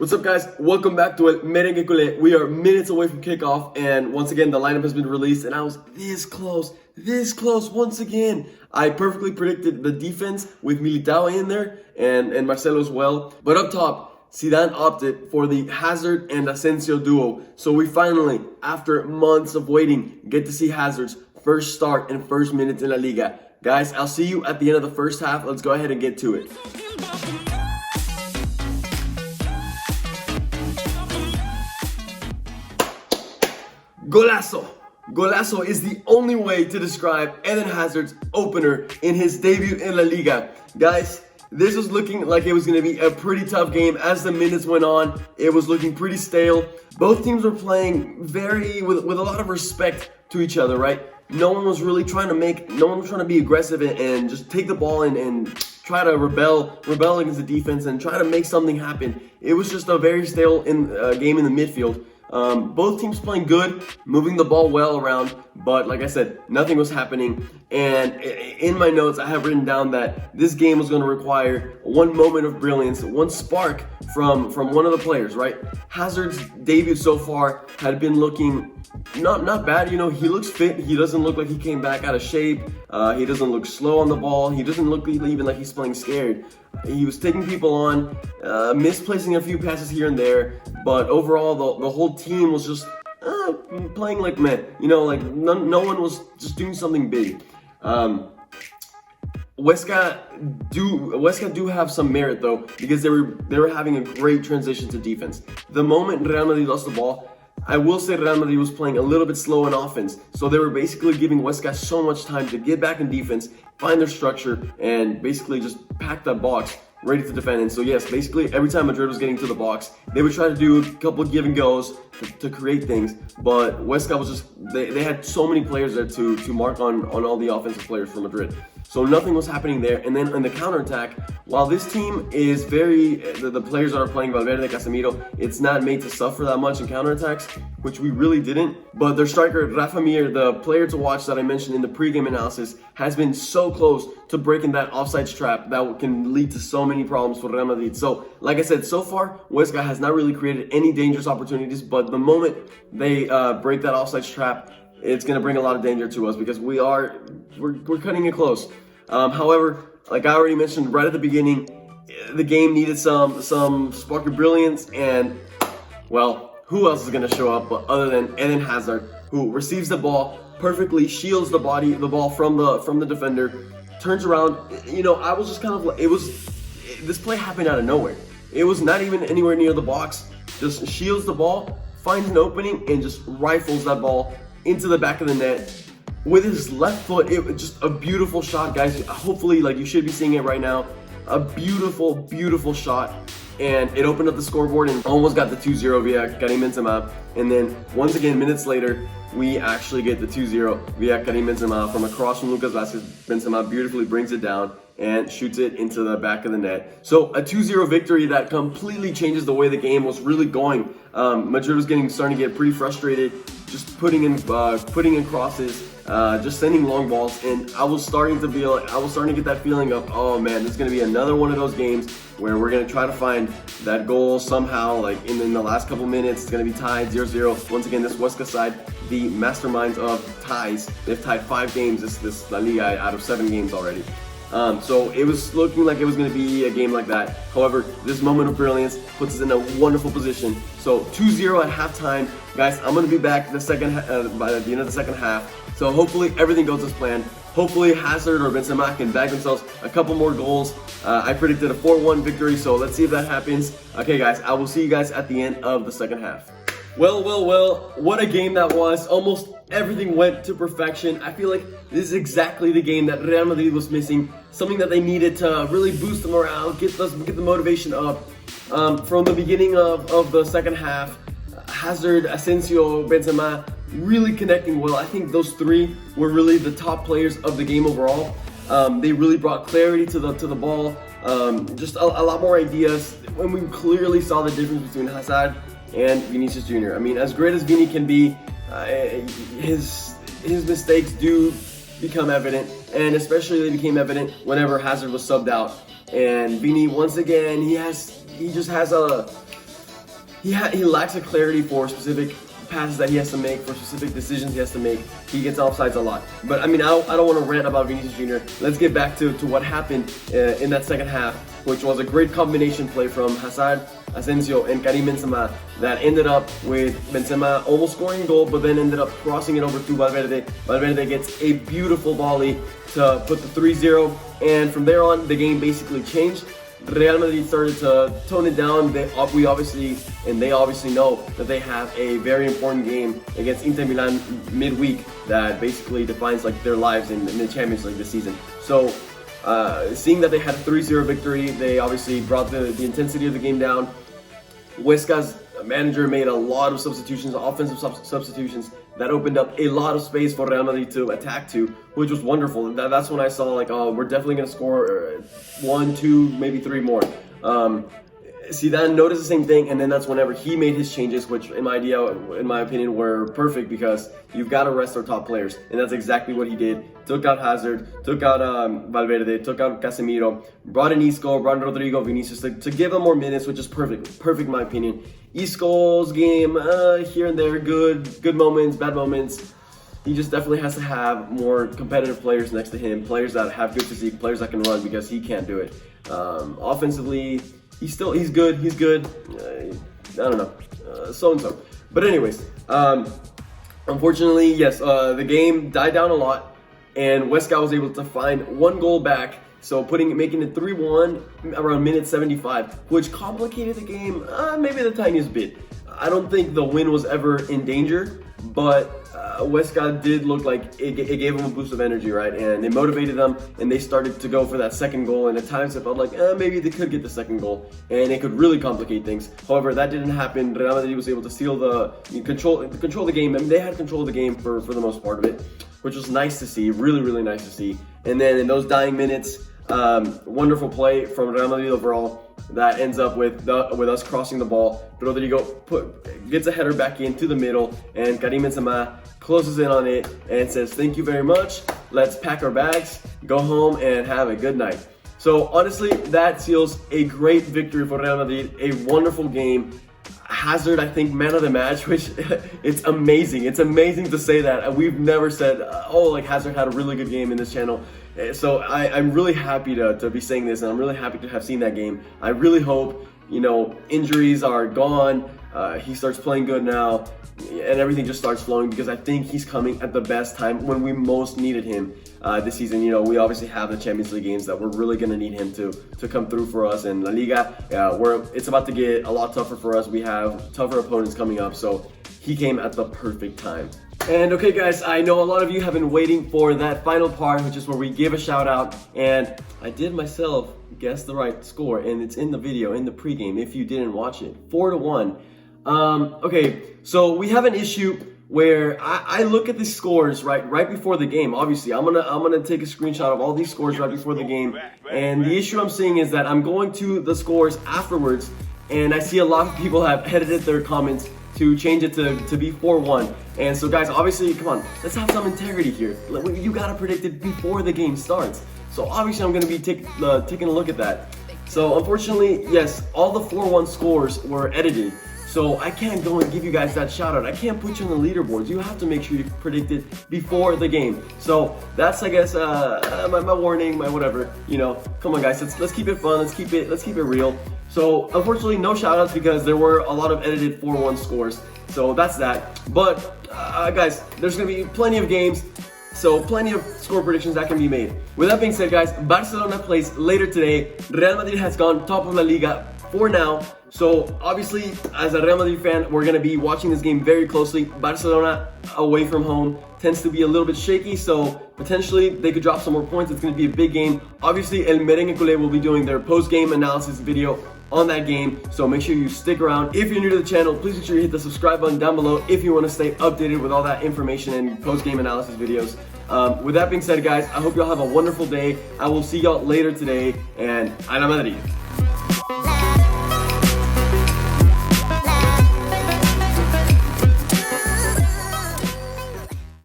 What's up, guys? Welcome back to El Merengue Culé. We are minutes away from kickoff, and once again, the lineup has been released, and I was this close once again. I perfectly predicted the defense with Militao in there and Marcelo as well. But up top, Zidane opted for the Hazard and Asensio duo. So we finally, after months of waiting, get to see Hazard's first start and first minutes in La Liga. Guys, I'll see you at the end of the first half. Let's go ahead and get to it. Golazo! Golazo is the only way to describe Eden Hazard's opener in his debut in La Liga. Guys, this was looking like it was going to be a pretty tough game. As the minutes went on, it was looking pretty stale. Both teams were playing with a lot of respect to each other, right? No one was trying to be aggressive and just take the ball and try to rebel against the defense and try to make something happen. It was just a very stale game in the midfield. Both teams playing good, moving the ball well around, but like I said, nothing was happening. And in my notes, I have written down that this game was going to require one moment of brilliance, one spark from one of the players, right? Hazard's debut so far had been looking not bad. You know, he looks fit. He doesn't look like he came back out of shape. He doesn't look slow on the ball. He doesn't look even like he's playing scared. He was taking people on, misplacing a few passes here and there, but overall the whole team was just playing like meh. You know, like no one was just doing something big. Huesca do have some merit though, because they were having a great transition to defense. The moment Real Madrid lost the ball, I will say Real Madrid was playing a little bit slow in offense, so they were basically giving Huesca so much time to get back in defense, find their structure, and basically just pack that box ready to defend. And so yes, basically every time Madrid was getting to the box, they would try to do a couple of give and goes to create things, but Huesca was just, they had so many players there to mark on all the offensive players for Madrid. So nothing was happening there. And then in the counterattack, while this team is the players that are playing Valverde, Casemiro, it's not made to suffer that much in counterattacks, which we really didn't. But their striker, Rafa Mir, the player to watch that I mentioned in the pregame analysis, has been so close to breaking that offsides trap that can lead to so many problems for Real Madrid. So, like I said, so far, Huesca has not really created any dangerous opportunities, but the moment they break that offsides trap, it's going to bring a lot of danger to us because we're cutting it close. However, like I already mentioned right at the beginning, the game needed some spark of brilliance, and well, who else is going to show up but other than Eden Hazard, who receives the ball perfectly, shields the ball from the defender, turns around. You know, I was just kind of like, this play happened out of nowhere. It was not even anywhere near the box. Just shields the ball, finds an opening, and just rifles that ball into the back of the net with his left foot. It was just a beautiful shot, guys. Hopefully, like, you should be seeing it right now. A beautiful shot, and it opened up the scoreboard and almost got the 2-0 via Karim Benzema. And then once again, minutes later, we actually get the 2-0 via Karim Benzema from across from Lucas Vázquez. Benzema beautifully brings it down and shoots it into the back of the net. So a 2-0 victory that completely changes the way the game was really going. Madrid was starting to get pretty frustrated, just putting in crosses, just sending long balls, and I was starting to get that feeling of, oh man, this is going to be another one of those games where we're going to try to find that goal somehow, like in the last couple minutes. It's going to be tied 0-0. Once again, this Huesca side, the masterminds of ties. They've tied 5 games this La Liga out of 7 games already. So it was looking like it was going to be a game like that. However, this moment of brilliance puts us in a wonderful position. So 2-0 at halftime. Guys, I'm going to be back by the end of the second half. So hopefully everything goes as planned. Hopefully Hazard or Benzema can bag themselves a couple more goals. I predicted a 4-1 victory, so let's see if that happens. Okay guys, I will see you guys at the end of the second half. Well, what a game that was. Almost everything went to perfection. I feel like this is exactly the game that Real Madrid was missing. Something that they needed to really boost the morale, get the motivation up. From the beginning of the second half, Hazard, Asensio, Benzema really connecting well. I think those three were really the top players of the game overall. They really brought clarity to the ball, just a lot more ideas, and we clearly saw the difference between Hazard and Vinicius Jr. I mean, as great as Vini can be, his mistakes do become evident, and especially they became evident whenever Hazard was subbed out. And Vini, once again, he just has he lacks a clarity for specific passes that he has to make, for specific decisions he has to make. He gets offsides a lot. But I mean, I don't want to rant about Vinicius Jr. Let's get back to what happened in that second half, which was a great combination play from Hazard, Asensio, and Karim Benzema that ended up with Benzema almost scoring a goal, but then ended up crossing it over to Valverde. Valverde gets a beautiful volley to put the 3-0, and from there on, the game basically changed. Real Madrid started to tone it down. They obviously know that they have a very important game against Inter Milan midweek that basically defines like their lives in the Champions League this season. So seeing that they had a 3-0 victory, they obviously brought the intensity of the game down. Huesca's manager made a lot of substitutions, offensive substitutions that opened up a lot of space for Real Madrid to attack to, which was wonderful. That's when I saw like, oh, we're definitely going to score 1, 2, maybe 3 more. Zidane noticed the same thing, and then that's whenever he made his changes, which in my opinion, were perfect because you've got to rest our top players, and that's exactly what he did. Took out Hazard, took out Valverde, took out Casemiro, brought in Isco, brought in Rodrigo, Vinicius to give them more minutes, which is perfect in my opinion. Isco's game, here and there, good moments, bad moments. He just definitely has to have more competitive players next to him, players that have good physique, players that can run, because he can't do it. Offensively, he's good. I don't know, so-and-so. But anyways, unfortunately, yes, the game died down a lot, and Huesca was able to find 1 goal back, so making it 3-1 around minute 75, which complicated the game maybe the tiniest bit. I don't think the win was ever in danger, but Huesca did look like it gave them a boost of energy, right? And it motivated them, and they started to go for that second goal. And at times it felt like maybe they could get the second goal, and it could really complicate things. However, that didn't happen. Real Madrid was able to steal control the game. I mean, they had control of the game for the most part of it, which was nice to see, really nice to see. And then in those dying minutes, wonderful play from Real Madrid overall that ends up with us crossing the ball. Rodrigo gets a header back into the middle, and Karim Benzema closes in on it and says, "Thank you very much. Let's pack our bags, go home, and have a good night." So honestly, that seals a great victory for Real Madrid. A wonderful game. Hazard, I think, man of the match, which it's amazing. It's amazing to say that. We've never said, like Hazard had a really good game in this channel. So I'm really happy to be saying this, and I'm really happy to have seen that game. I really hope, injuries are gone. He starts playing good now, and everything just starts flowing, because I think he's coming at the best time when we most needed him this season. We obviously have the Champions League games that we're really going to need him to come through for us, and La Liga, where it's about to get a lot tougher for us. We have tougher opponents coming up, so he came at the perfect time. And okay guys, I know a lot of you have been waiting for that final part, which is where we give a shout out, and I did myself guess the right score, and it's in the video, in the pregame, if you didn't watch it. 4-1. Okay, so we have an issue where I look at the scores right before the game. Obviously, I'm gonna take a screenshot of all these scores right before the game, and the issue I'm seeing is that I'm going to the scores afterwards, and I see a lot of people have edited their comments to change it to be 4-1. And so guys, obviously, come on, let's have some integrity here. You gotta predict it before the game starts. So obviously I'm gonna be taking a look at that. So unfortunately, yes, all the 4-1 scores were edited. So I can't go and give you guys that shout out. I can't put you on the leaderboards. You have to make sure you predict it before the game. So that's, I guess, my warning, my whatever. Come on guys, let's keep it fun. Let's keep it real. So unfortunately, no shout outs because there were a lot of edited 4-1 scores. So that's that. But guys, there's gonna be plenty of games. So plenty of score predictions that can be made. With that being said, guys, Barcelona plays later today. Real Madrid has gone top of La Liga for now. So obviously, as a Real Madrid fan, we're going to be watching this game very closely. Barcelona away from home tends to be a little bit shaky, so potentially they could drop some more points. It's going to be a big game. Obviously, El Merengue Culé will be doing their post-game analysis video on that game, so make sure you stick around. If you're new to the channel, please make sure you hit the subscribe button down below if you want to stay updated with all that information and post-game analysis videos. With that being said, guys, I hope y'all have a wonderful day. I will see y'all later today, and a la Madrid.